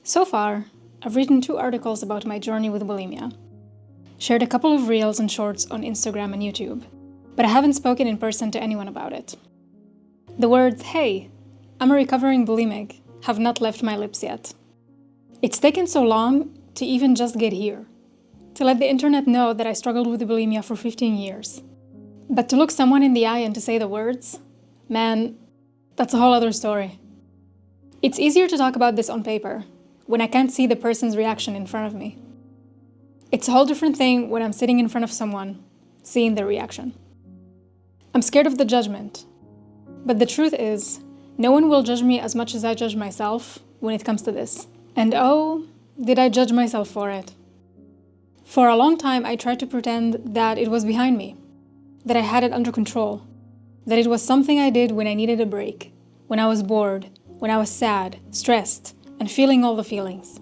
So far, I've written 2 articles about my journey with bulimia, shared a couple of reels and shorts on Instagram and YouTube, but I haven't spoken in person to anyone about it. The words, "Hey, I'm a recovering bulimic," have not left my lips yet. It's taken so long to even just get here, to let the internet know that I struggled with bulimia for 15 years. But to look someone in the eye and to say the words, man, that's a whole other story. It's easier to talk about this on paper, when I can't see the person's reaction in front of me. It's a whole different thing when I'm sitting in front of someone, seeing their reaction. I'm scared of the judgment, but the truth is, no one will judge me as much as I judge myself when it comes to this. And oh, did I judge myself for it. For a long time, I tried to pretend that it was behind me, that I had it under control, that it was something I did when I needed a break, when I was bored, when I was sad, stressed, and feeling all the feelings.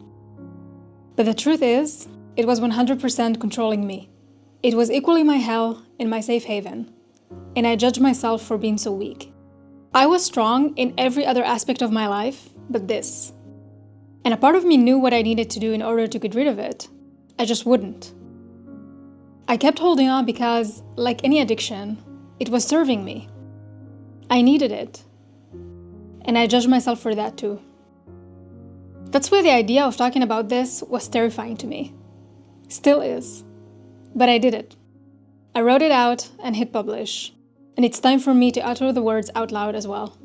But the truth is, it was 100% controlling me. It was equally my hell and my safe haven, and I judged myself for being so weak. I was strong in every other aspect of my life, but this. And a part of me knew what I needed to do in order to get rid of it. I just wouldn't. I kept holding on because, like any addiction, it was serving me. I needed it. And I judged myself for that too. That's why the idea of talking about this was terrifying to me. Still is. But I did it. I wrote it out and hit publish. And it's time for me to utter the words out loud as well.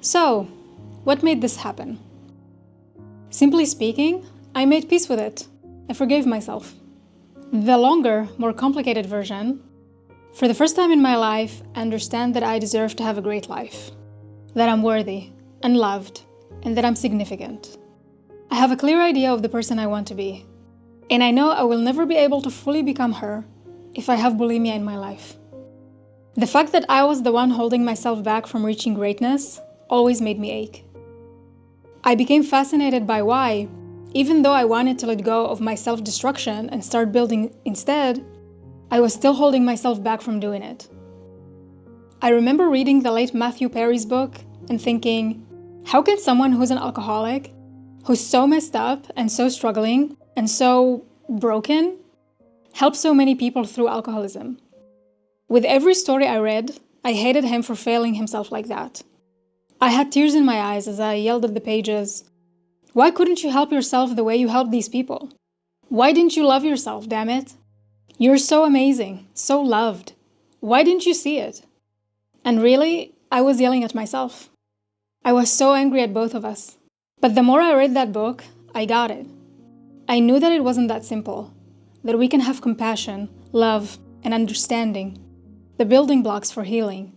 So, what made this happen? Simply speaking, I made peace with it. I forgave myself. The longer, more complicated version, for the first time in my life, I understand that I deserve to have a great life. That I'm worthy and loved, and that I'm significant. I have a clear idea of the person I want to be, and I know I will never be able to fully become her if I have bulimia in my life. The fact that I was the one holding myself back from reaching greatness always made me ache. I became fascinated by why, even though I wanted to let go of my self-destruction and start building instead, I was still holding myself back from doing it. I remember reading the late Matthew Perry's book and thinking, how can someone who's an alcoholic, who's so messed up and so struggling and so broken, help so many people through alcoholism? With every story I read, I hated him for failing himself like that. I had tears in my eyes as I yelled at the pages, "Why couldn't you help yourself the way you helped these people? Why didn't you love yourself, damn it? You're so amazing, so loved. Why didn't you see it?" And really, I was yelling at myself. I was so angry at both of us. But the more I read that book, I got it. I knew that it wasn't that simple, that we can have compassion, love, and understanding, the building blocks for healing,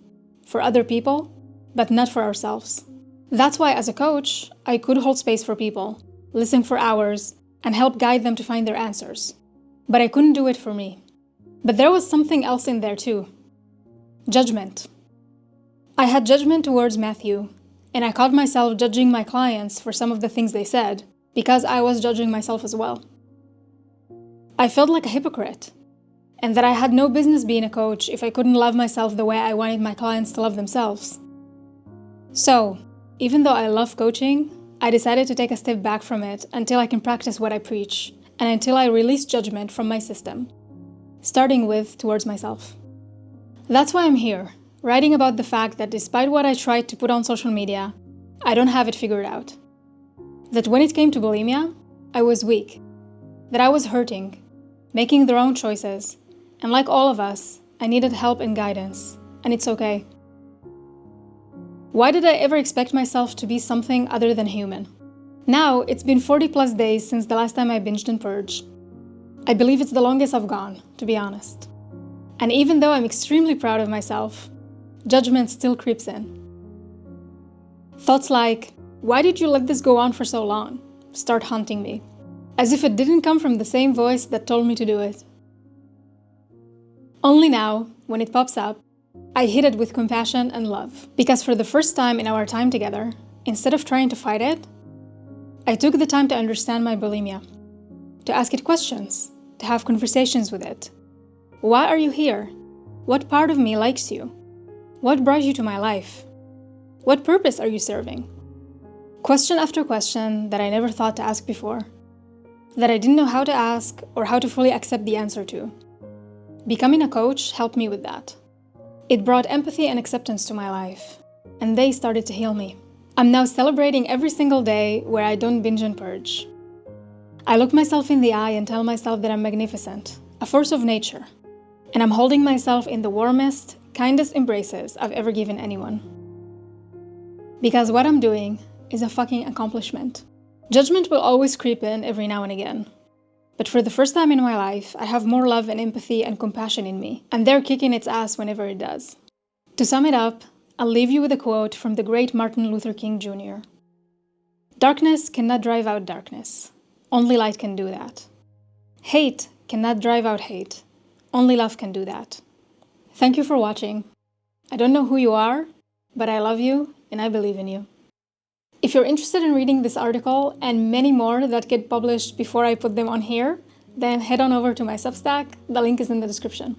for other people, but not for ourselves. That's why as a coach, I could hold space for people, listen for hours, and help guide them to find their answers. But I couldn't do it for me. But there was something else in there too. Judgment. I had judgment towards Matthew, and I caught myself judging my clients for some of the things they said, because I was judging myself as well. I felt like a hypocrite, and that I had no business being a coach if I couldn't love myself the way I wanted my clients to love themselves. So, even though I love coaching, I decided to take a step back from it until I can practice what I preach, and until I release judgment from my system, starting with towards myself. That's why I'm here, writing about the fact that despite what I tried to put on social media, I don't have it figured out. That when it came to bulimia, I was weak, that I was hurting, making the wrong choices, and like all of us, I needed help and guidance, and it's okay. Why did I ever expect myself to be something other than human? Now, it's been 40+ days since the last time I binged and purged. I believe it's the longest I've gone, to be honest. And even though I'm extremely proud of myself, judgment still creeps in. Thoughts like, why did you let this go on for so long? Start haunting me, as if it didn't come from the same voice that told me to do it. Only now, when it pops up, I hit it with compassion and love, because for the first time in our time together, instead of trying to fight it, I took the time to understand my bulimia, to ask it questions, to have conversations with it. Why are you here? What part of me likes you? What brought you to my life? What purpose are you serving? Question after question that I never thought to ask before, that I didn't know how to ask or how to fully accept the answer to. Becoming a coach helped me with that. It brought empathy and acceptance to my life, and they started to heal me. I'm now celebrating every single day where I don't binge and purge. I look myself in the eye and tell myself that I'm magnificent, a force of nature, and I'm holding myself in the warmest, kindest embraces I've ever given anyone. Because what I'm doing is a fucking accomplishment. Judgment will always creep in every now and again. But for the first time in my life, I have more love and empathy and compassion in me, and they're kicking its ass whenever it does. To sum it up, I'll leave you with a quote from the great Martin Luther King Jr. Darkness cannot drive out darkness. Only light can do that. Hate cannot drive out hate. Only love can do that. Thank you for watching. I don't know who you are, but I love you and I believe in you. If you're interested in reading this article and many more that get published before I put them on here, then head on over to my Substack. The link is in the description.